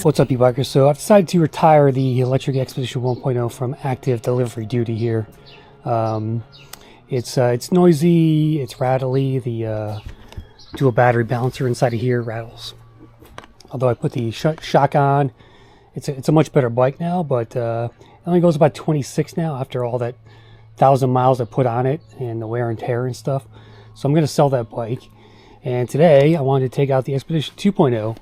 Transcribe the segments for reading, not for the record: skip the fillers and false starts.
What's up, e-bikers? So I've decided to retire the Lectric Xpedition 1.0 from active delivery duty here. It's noisy, it's rattly. The dual battery balancer inside of here rattles. Although I put the shock on, it's a much better bike now, but it only goes about 26 now after all that 1,000 miles I put on it and the wear and tear and stuff. So I'm going to sell that bike. And today I wanted to take out the Xpedition 2.0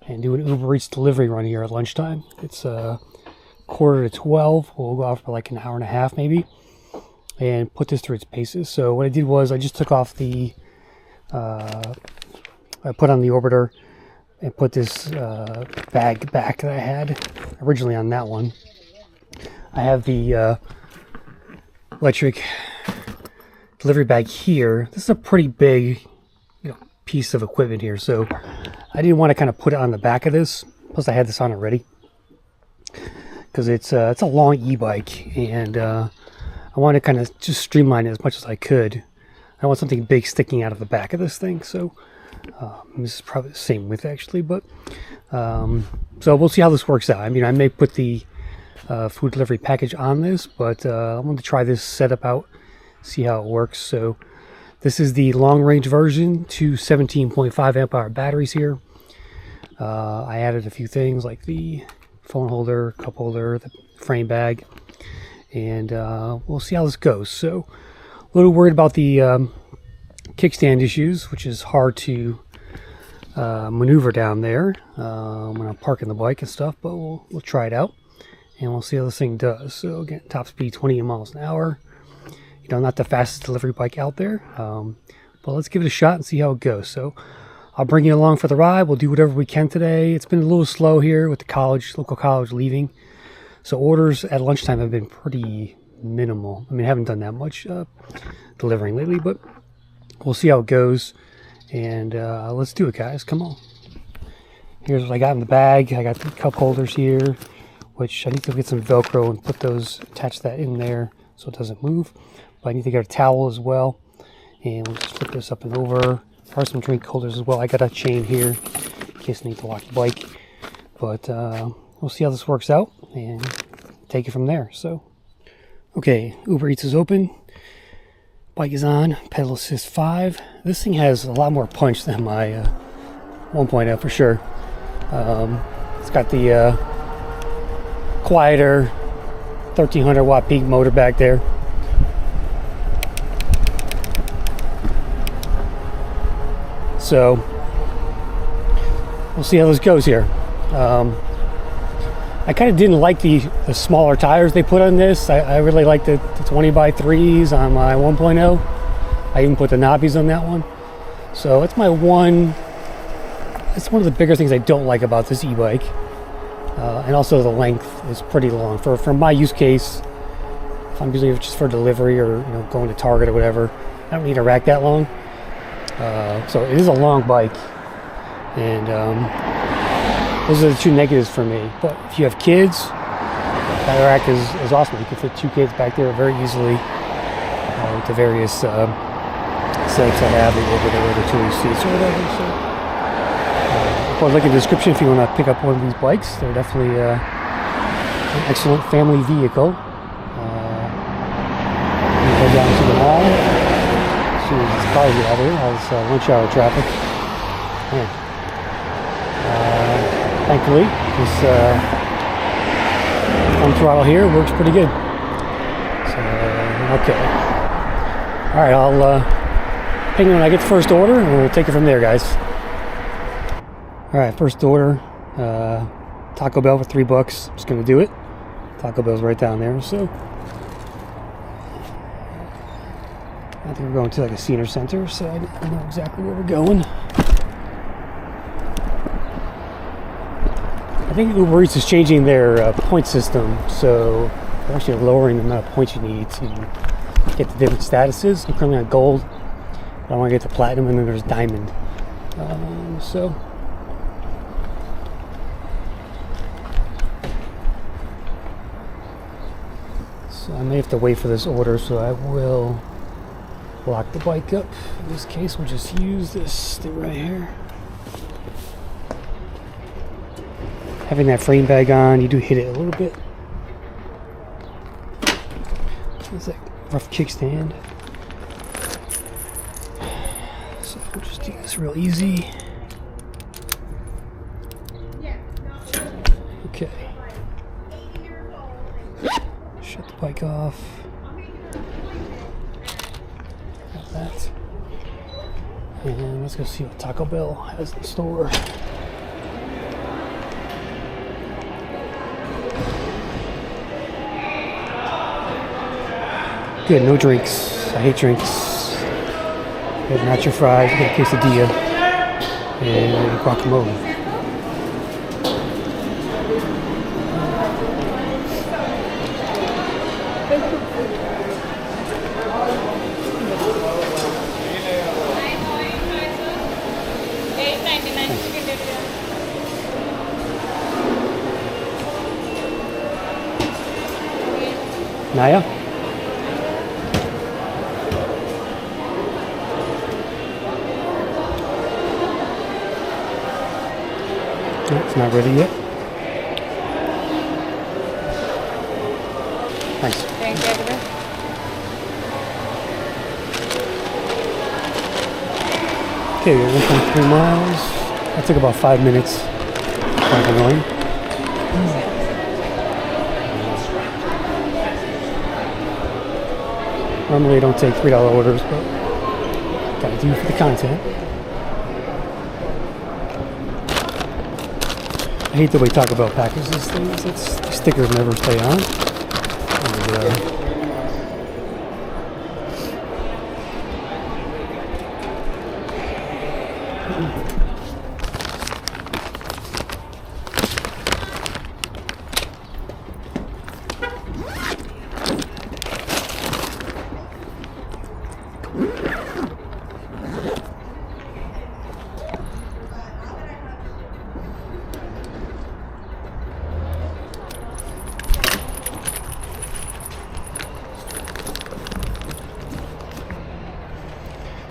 and do an Uber Eats delivery run here at lunchtime. It's 11:45. We'll go out for like an hour and a half maybe and put this through its paces. So what I did was I just took off the I put on the orbiter and put this bag back that I had originally on that one. I have the electric delivery bag here. This is a pretty big piece of equipment here, so I didn't want to kind of put it on the back of this. Plus I had this on already because it's a long e-bike, and I want to kind of just streamline it as much as I could. I don't want something big sticking out of the back of this thing. So this is probably the same width actually, but so we'll see how this works out. I mean, I may put the food delivery package on this, but I want to try this setup out, see how it works. So this is the long range version, two 17.5 amp hour batteries here. I added a few things like the phone holder, cup holder, the frame bag, and we'll see how this goes. So a little worried about the kickstand issues, which is hard to maneuver down there when I'm parking the bike and stuff, but we'll try it out and we'll see how this thing does. So again, top speed 28 miles an hour. Not the fastest delivery bike out there, but let's give it a shot and see how it goes. So I'll bring you along for the ride. We'll do whatever we can today. It's been a little slow here with the local college leaving, so orders at lunchtime have been pretty minimal. I mean, I haven't done that much delivering lately, but we'll see how it goes, and let's do it, guys. Come on. Here's what I got in the bag. I got the cup holders here, which I need to get some Velcro and attach that in there so it doesn't move. But I need to get a towel as well, and we'll just flip this up and over. There are some drink holders as well. I got a chain here in case I need to lock the bike, but we'll see how this works out and take it from there. So okay, Uber Eats is open, bike is on, pedal assist 5. This thing has a lot more punch than my 1.0 for sure. It's got the quieter 1300 watt peak motor back there. So we'll see how this goes here. I kind of didn't like the smaller tires they put on this. I really like the 20x3s on my 1.0. I even put the knobbies on that one. So it's one of the bigger things I don't like about this e-bike. And also the length is pretty long. For my use case, if I'm using it just for delivery or going to Target or whatever, I don't need a rack that long. So it is a long bike, and those are the two negatives for me. But if you have kids, that rack is awesome. You can fit 2 kids back there very easily with the various setups I have, the 2 seats or whatever. So or look in the description if you want to pick up one of these bikes. They're definitely an excellent family vehicle. We go down to the mall. As soon as it's cars get out here, has lunch hour traffic. Man. Thankfully, this front throttle here works pretty good. So, okay. All right, I'll ping when I get the first order, and we'll take it from there, guys. All right, first order, Taco Bell for $3. I'm just gonna do it. Taco Bell's right down there, so I think we're going to like a senior center, so I know exactly where we're going. I think Uber Eats is changing their point system, so they're actually lowering the amount of points you need to get the different statuses. I'm currently on gold, but I want to get to platinum, and then there's diamond. So I may have to wait for this order, so I will lock the bike up. In this case, we'll just use this thing right here. having that frame bag on, you do hit it a little bit. It's like rough kickstand. So we'll just do this real easy. Okay. Shut the bike off. Got that. And let's go see what Taco Bell has in store. Good, no drinks. I hate drinks. Good nacho fries, good quesadilla, and guacamole. Naya? It's not ready yet. Nice. Thank you. Okay, we're 1.3 miles. That took about 5 minutes. Quite annoying. Normally I don't take $3 orders, but gotta do it for the content. I hate the way Taco Bell packages these things. The stickers never stay on. And,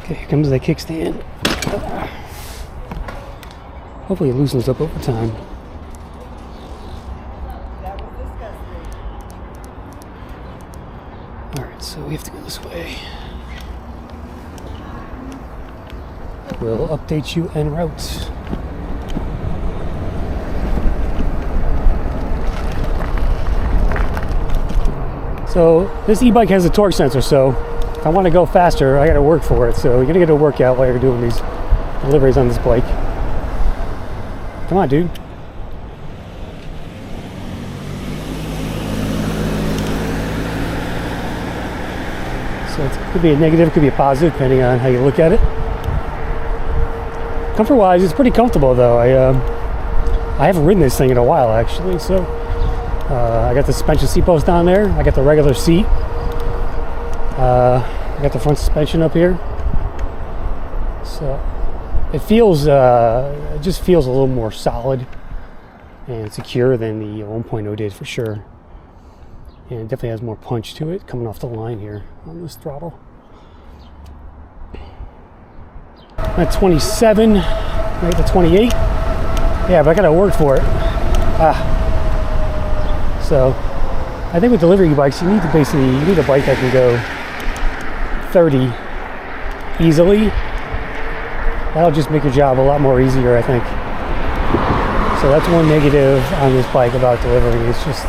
okay, here comes the kickstand. Hopefully it loosens up over time. Alright, so we have to go this way. We'll update you en route. So this e-bike has a torque sensor, so if I want to go faster, I got to work for it. So you're gonna get a workout while you're doing these deliveries on this bike. Come on, dude. So it could be a negative, it could be a positive, depending on how you look at it. Comfort-wise, it's pretty comfortable, though. I haven't ridden this thing in a while, actually. So I got the suspension seat post down there. I got the regular seat. I got the front suspension up here. So it feels, it just feels a little more solid and secure than the 1.0 did for sure. And it definitely has more punch to it coming off the line here on this throttle. I'm at 27, right to 28. Yeah, but I gotta work for it. So I think with delivery bikes, you need a bike that can go 30 easily. That'll just make your job a lot more easier, I think. So that's one negative on this bike about delivering. It's just,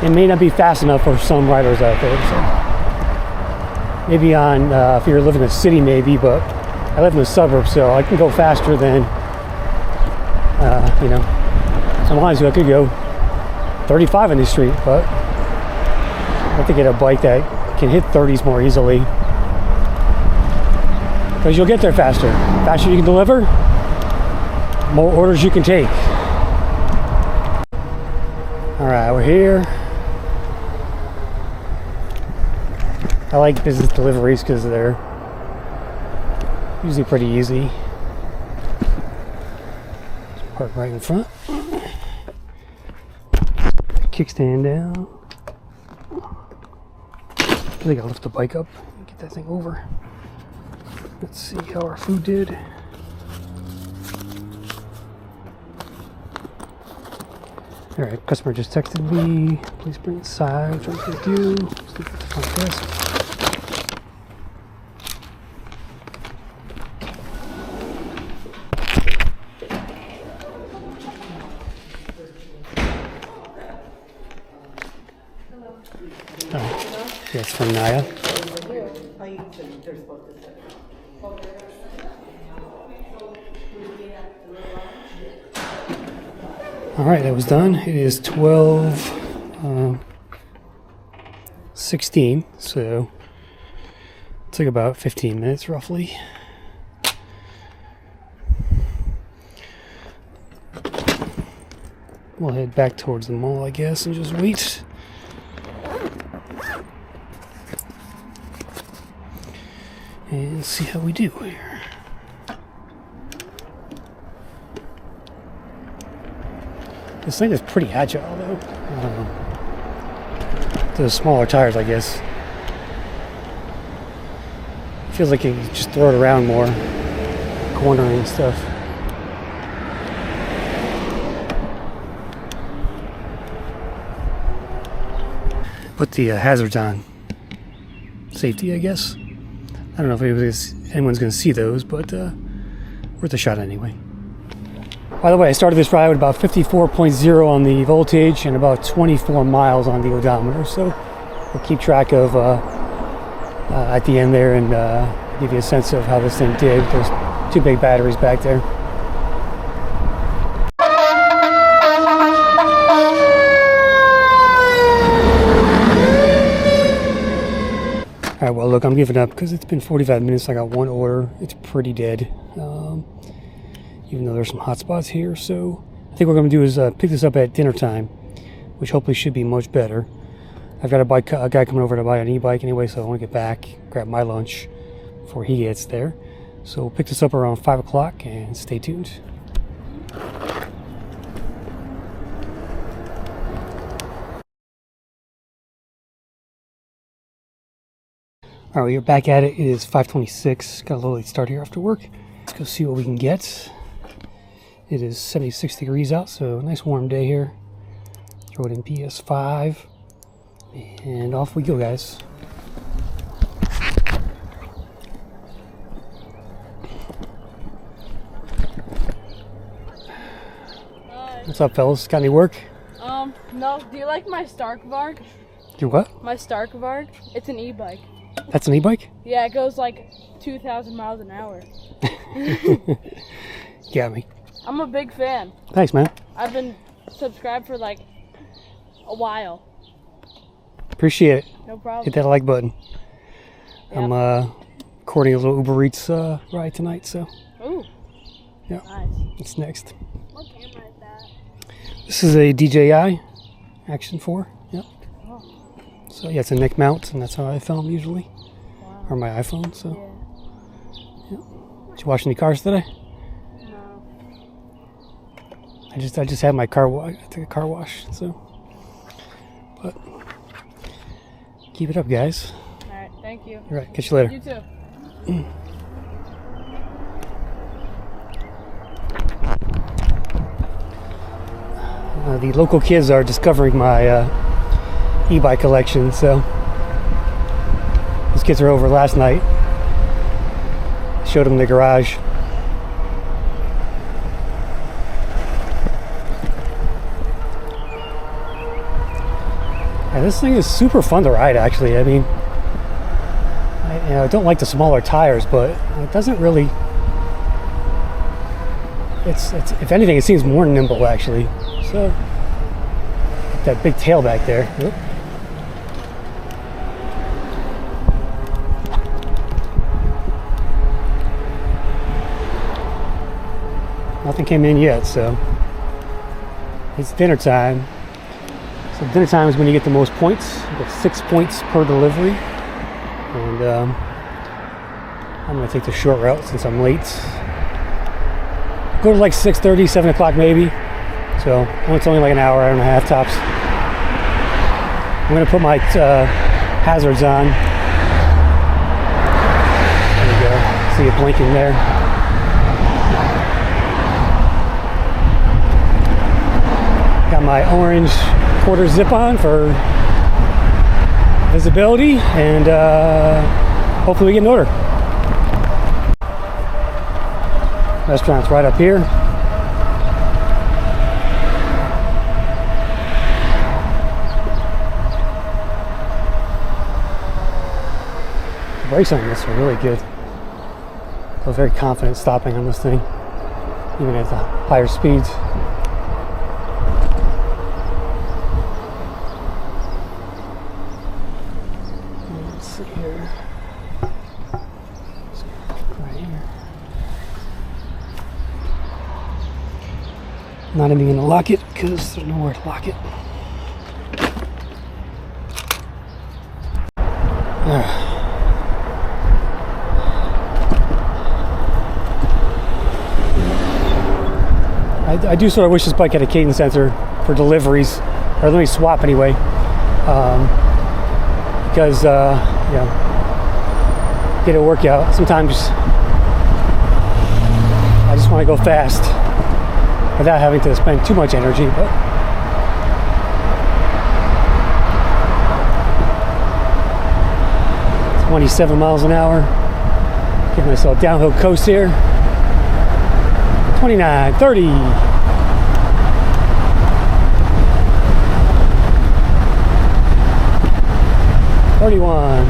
it may not be fast enough for some riders out there. So maybe on, if you're living in a city maybe, but I live in the suburbs, so I can go faster than, you know, sometimes I could go 35 in the street, but I have to get a bike that can hit 30s more easily. Because you'll get there faster. Faster you can deliver, more orders you can take. Alright, we're here. I like business deliveries because they're usually pretty easy. Just park right in front. Kickstand down. I think I'll lift the bike up and get that thing over. Let's see how our food did. Alright, customer just texted me. Please bring inside, which I'm going to do. Sleep at the front desk. Oh, yes, from Naya. Alright, that was done. It is 12:16, so it took about 15 minutes roughly. We'll head back towards the mall, I guess, and just wait. And see how we do here. This thing is pretty agile, though. Those smaller tires, I guess. Feels like you can just throw it around more, cornering and stuff. Put the hazards on. Safety, I guess. I don't know if anyone's going to see those, but worth a shot anyway. By the way, I started this ride with about 54.0 on the voltage and about 24 miles on the odometer. So we'll keep track of at the end there and give you a sense of how this thing did. There's two big batteries back there. Alright, well look, I'm giving up because it's been 45 minutes. I got one order. It's pretty dead. Even though there's some hot spots here. So I think what we're going to do is pick this up at dinner time, which hopefully should be much better. I've got a guy coming over to buy an e-bike anyway, so I want to get back, grab my lunch before he gets there. So we'll pick this up around 5 o'clock and stay tuned. Alright, we're back at it. It is 5:26. Got a little late start here after work. Let's go see what we can get. It is 76 degrees out, so a nice warm day here. Throw it in PS5. And off we go, guys. What's up, fellas? Got any work? No. Do you like my Starkvarg? Your what? My Starkvarg. It's an e-bike. That's an e-bike? Yeah, it goes like 2,000 miles an hour. Got me. I'm a big fan. Thanks, man. I've been subscribed for like a while. Appreciate it. No problem. Hit that like button. Yep. I'm recording a little Uber Eats ride tonight, so. Ooh. Yeah. Nice. It's next. What camera is that? This is a DJI Action 4. Yep. Oh. So yeah, it's a neck mount, and that's how I film usually. Wow. Or my iPhone, so. Yeah. Yep. Did you wash any cars today? No. I just had my car wash. I took a car wash, so. But keep it up, guys. All right. Thank you. All right. Catch you later. You too. The local kids are discovering my e-bike collection, so these kids were over last night. Showed them the garage. And this thing is super fun to ride, actually. I mean, I don't like the smaller tires, but it doesn't really. It's if anything, it seems more nimble actually. So that big tail back there. Oop. Nothing came in yet, so it's dinner time. So dinner time is when you get the most points. You get 6 points per delivery, and I'm gonna take the short route since I'm late. Go to like 6:30, 7 o'clock maybe. So it's only like an hour and a half tops. I'm gonna put my hazards on. There you go. See it blinking there. Got my orange quarter zip on for visibility, and hopefully we get an order. Restaurant's right up here. The brakes on this are really good. I feel very confident stopping on this thing, even at the higher speeds. Let's see here. Right here. Not even gonna lock it because there's nowhere to lock it. I do sort of wish this bike had a cadence sensor for deliveries, or let me swap anyway, because you know, get a workout. Sometimes I just want to go fast without having to spend too much energy. But 27 miles an hour, give myself downhill coast here. 29, 30. 31.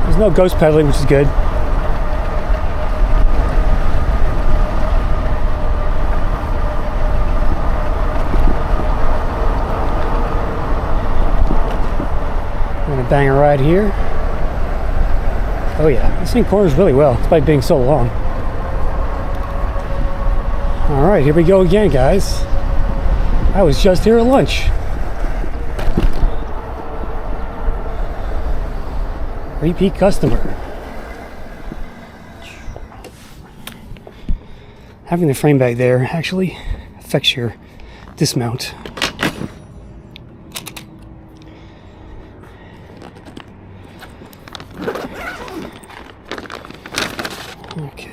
There's no ghost pedaling, which is good. I'm gonna bang a ride here. Oh yeah, this thing corners really well, despite being so long. All right, here we go again, guys. I was just here at lunch. Repeat customer. Having the frame bag there actually affects your dismount. Okay.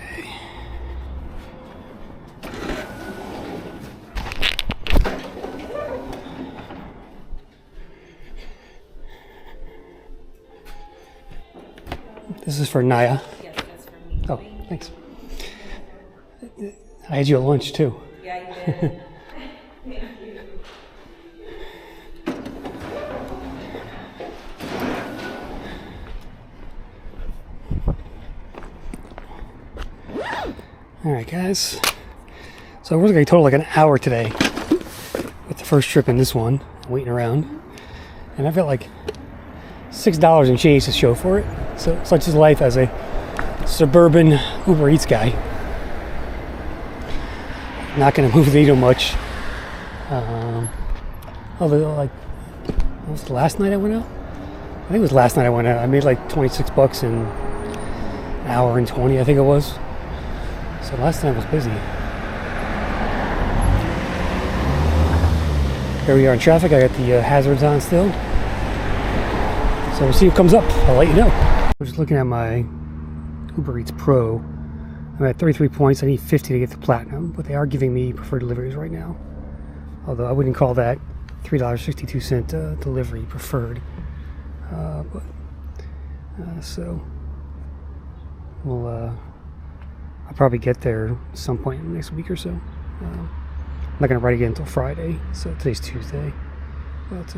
This is for Naya. Yes, that's for me. Oh, thanks. I had you at lunch too. Yeah, you did. Thank you. All right, guys. So we're going to total like an hour today with the first trip in this one, waiting around, and I've got like $6 and change to show for it. So such is life as a Suburban Uber Eats guy. Not going to move the needle much. Although, like, what was the last night I went out? I think it was last night I went out. I made like 26 bucks in an hour and 20, I think it was. So last time I was busy. Here we are in traffic. I got the hazards on still. So we'll see what comes up. I'll let you know. I'm just looking at my Uber Eats Pro. I'm at 33 points. I need 50 to get to Platinum, but they are giving me preferred deliveries right now. Although I wouldn't call that $3.62 delivery preferred. So we'll I'll probably get there some point in the next week or so. I'm not going to write again until Friday, so today's Tuesday. But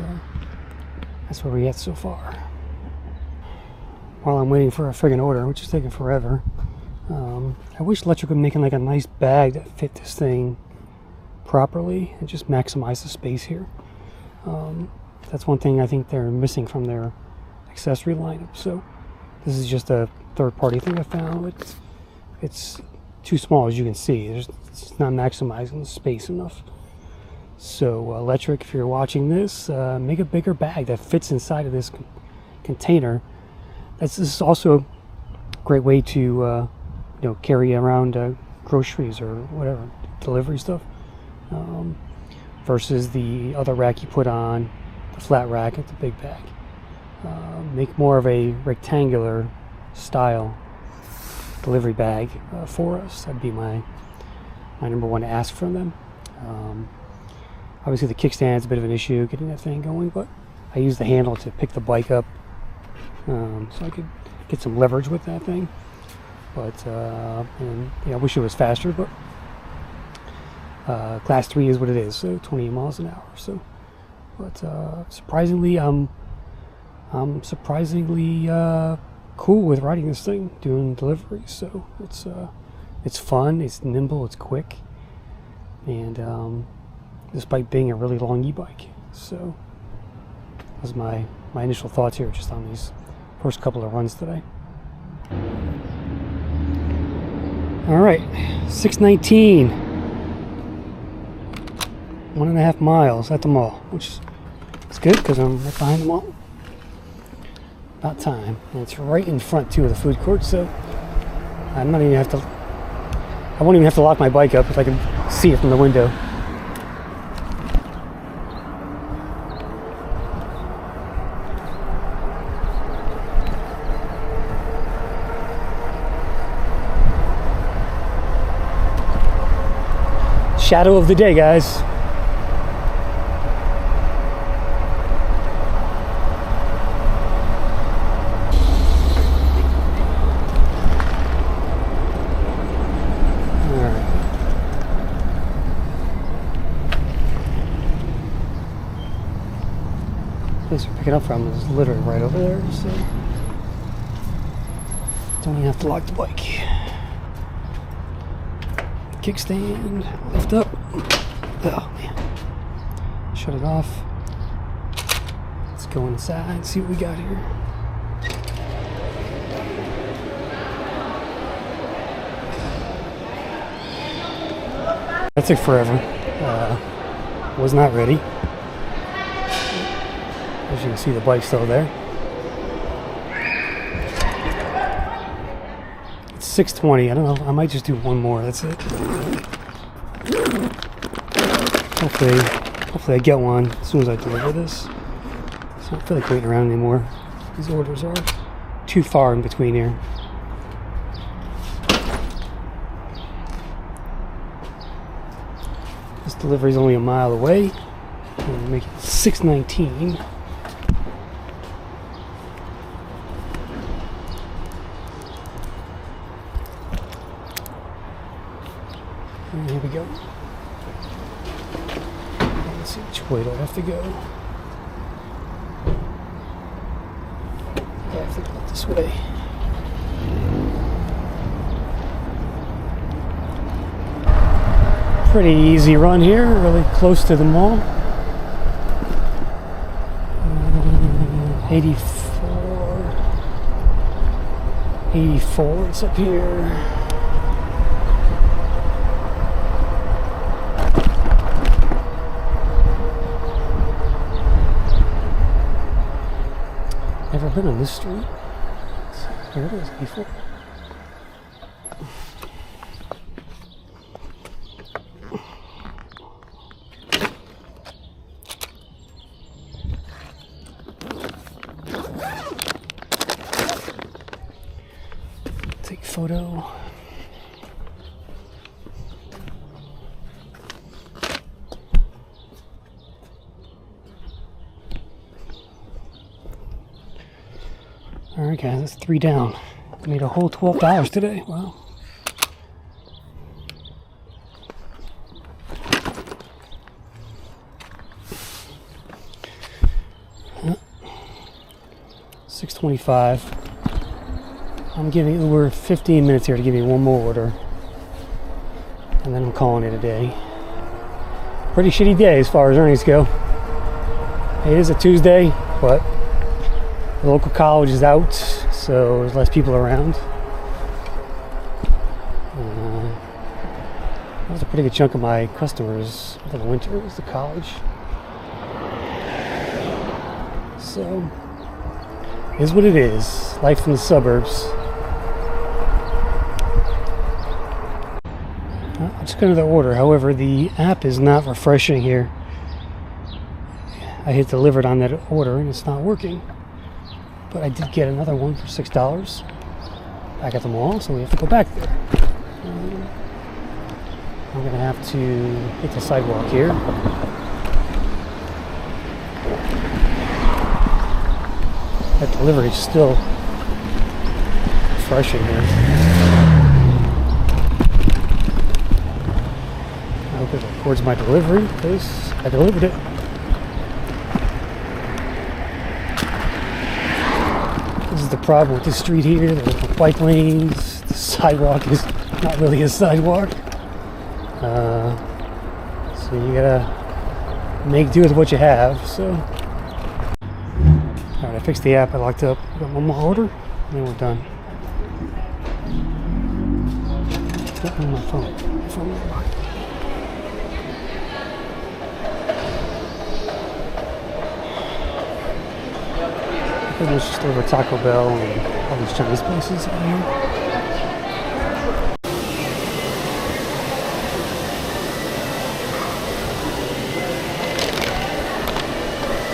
that's where we're at so far. While I'm waiting for a friggin' order, which is taking forever, I wish Lectric would make like a nice bag that fit this thing properly and just maximize the space here. That's one thing I think they're missing from their accessory lineup. So this is just a third-party thing I found. It's too small, as you can see. It's not maximizing the space enough. So Lectric, if you're watching this, make a bigger bag that fits inside of this container. This is also a great way to carry around groceries or whatever, delivery stuff, versus the other rack you put on, the flat rack at the big bag. Make more of a rectangular style delivery bag for us. That'd be my my number one ask from them. Obviously the kickstand's a bit of an issue getting that thing going, but I use the handle to pick the bike up, so I could get some leverage with that thing. But and I wish it was faster, but class 3 is what it is, so 28 miles an hour. So, but surprisingly, I'm surprisingly cool with riding this thing, doing deliveries. So it's fun, it's nimble, it's quick, and despite being a really long e-bike. So that was my initial thoughts here, just on these first couple of runs today. All right, 6:19, 1.5 miles at the mall, which is good because I'm right behind the mall. About time, and it's right in front too of the food court, so I won't even have to lock my bike up if I can see it from the window. Shadow of the day, guys. Place we're picking up from is literally right over there, so don't even have to lock the bike. Kickstand, lift up. Oh man, shut it off. Let's go inside and see what we got here. That took forever. Was not ready. As you can see, the bike's still there. It's 6:20. I don't know. I might just do one more. That's it. Hopefully I get one as soon as I deliver this. So I don't feel like waiting around anymore. These orders are too far in between here. This delivery's only a mile away. I'm gonna make it 6:19. And here we go. Let's see which way do I have to go. I have to go this way. Pretty easy run here, really close to the mall. 84, it's up here. Never been on this street. Here it is, 84. Take a photo. Alright guys, that's 3 down. I made a whole $12 today. Wow. $6.25. I'm giving Uber 15 minutes here to give me one more order. And then I'm calling it a day. Pretty shitty day as far as earnings go. It is a Tuesday, but the local college is out, so there's less people around. That was a pretty good chunk of my customers for the winter, was the college. So, it is what it is. Life in the suburbs. I just got another order. However, the app is not refreshing here. I hit delivered on that order and it's not working. But I did get another one for $6 back at the mall, so we have to go back there. I'm gonna have to hit the sidewalk here. That delivery is still fresh in here. I hope it records my delivery because I delivered it. This is the problem with this street here. There's no bike lanes. The sidewalk is not really a sidewalk. So you gotta make do with what you have. So, alright, I fixed the app. I locked up. Got one more order, and then we're done. Got my phone. My phone is locked. Pretty much just over Taco Bell and all these Chinese places out here.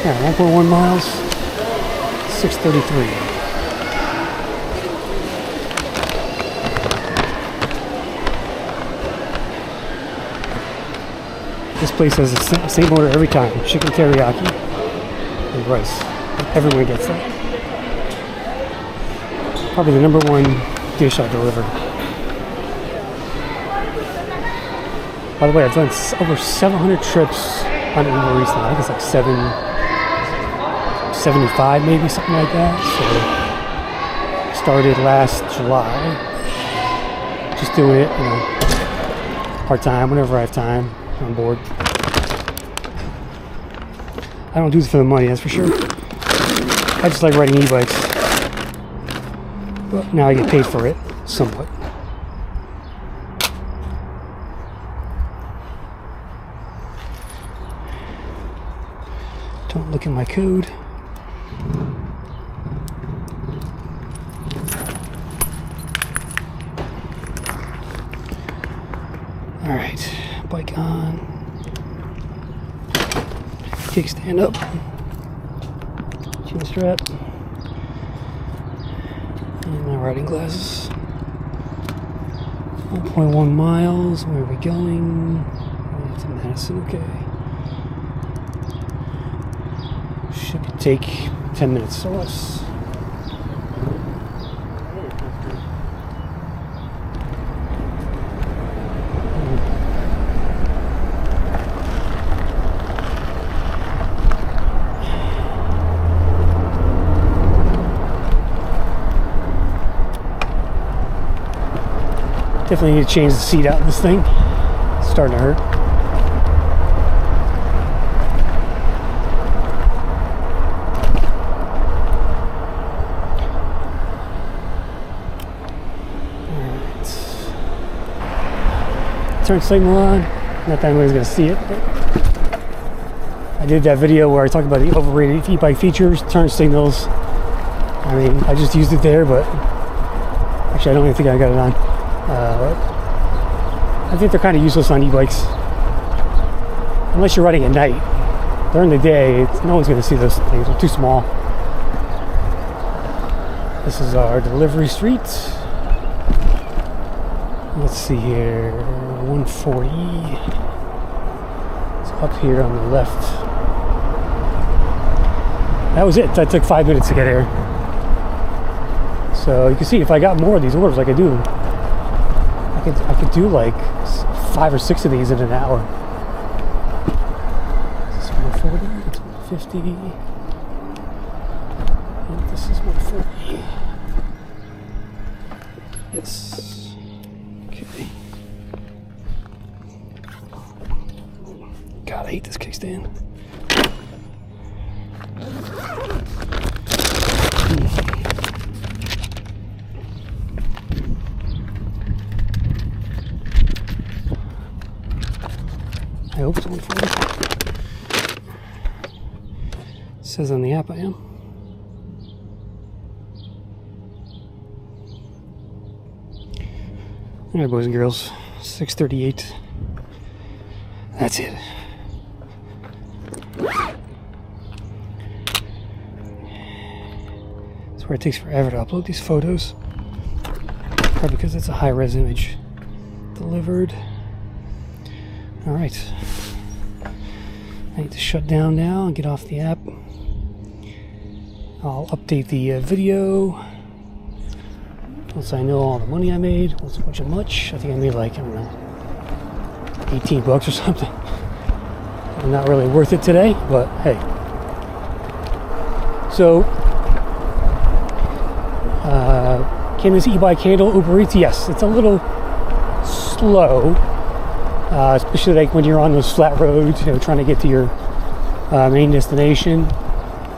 Yeah, 1.1 miles, 6:33. This place has the same order every time: chicken teriyaki and rice. Everyone gets that. Probably the number one dish I delivered. By the way, I've done over 700 trips on Uber Eats now. I think it's like 775 maybe, something like that. So started last July. Just doing it, you know, part-time, whenever I have time. I'm bored. I don't do this for the money, that's for sure. I just like riding e-bikes. But now I get paid for it, somewhat. Don't look at my code. Alright, bike on. Kickstand up. Chin strap. And my riding glasses. 1.1 miles. Where are we going? To Madison, okay. Should take 10 minutes or less. Definitely need to change the seat out of this thing. It's starting to hurt. Alright. Turn signal on. Not that anybody's going to see it, but I did that video where I talked about the overrated e-bike features, turn signals. I mean, I just used it there, but actually I don't even think I got it on. I think they're kind of useless on e-bikes unless you're riding at night. During the day, no one's going to see those things. They're too small. This is our delivery street. Let's see here, 140. It's up here on the left. That was it. That took 5 minutes to get here. So you can see if I got more of these orders like I do, I could do like 5 or 6 of these in an hour. This is 140, that's 150. And this is 140. Yes. Okay. God, I hate this kickstand. I hope it's 140. It says on the app I am. Alright, boys and girls, 6:38. That's it. That's where it takes forever to upload these photos. Probably because it's a high-res image. Delivered. All right. I need to shut down now and get off the app. I'll update the video once I know all the money I made. Wasn't much. I think I made like, I don't know, $18 or something. Not really worth it today, but hey. So, can this e-bike handle Uber Eats? Yes, it's a little slow, especially like when you're on those flat roads, you know, trying to get to your main destination,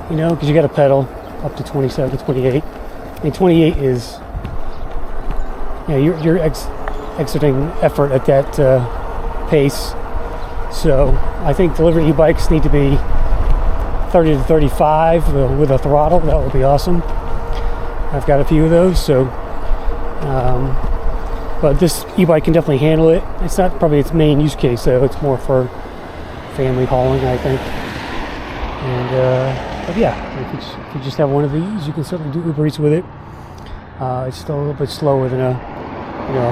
you know, because you got to pedal up to 27, 28. I mean, 28 is, you know, you're exerting effort at that pace. So I think delivery e-bikes need to be 30 to 35 with a throttle. That would be awesome. I've got a few of those, so but this e-bike can definitely handle it. It's not probably its main use case, though. It's more for family hauling, I think. And but yeah, if you just have one of these, you can certainly do Uber Eats with it. It's still a little bit slower than a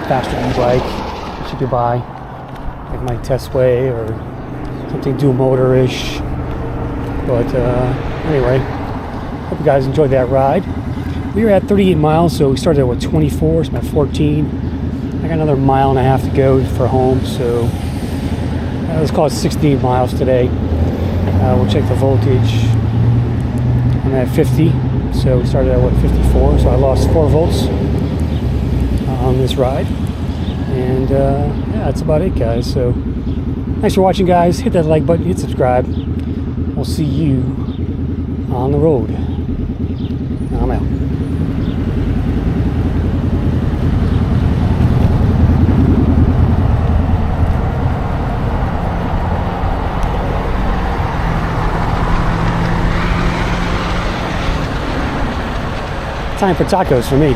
faster e-bike that you could buy, like my Testway or something dual motor-ish. But anyway, hope you guys enjoyed that ride. We were at 38 miles, so we started at 24, so I'm at 14. I got another mile and a half to go for home, so let's call it 16 miles today. We'll check the voltage. I'm at 50, so we started at 54, so I lost 4 volts on this ride. And yeah, that's about it, guys. So thanks for watching, guys. Hit that like button, hit subscribe. We'll see you on the road. I'm out. Time for tacos for me.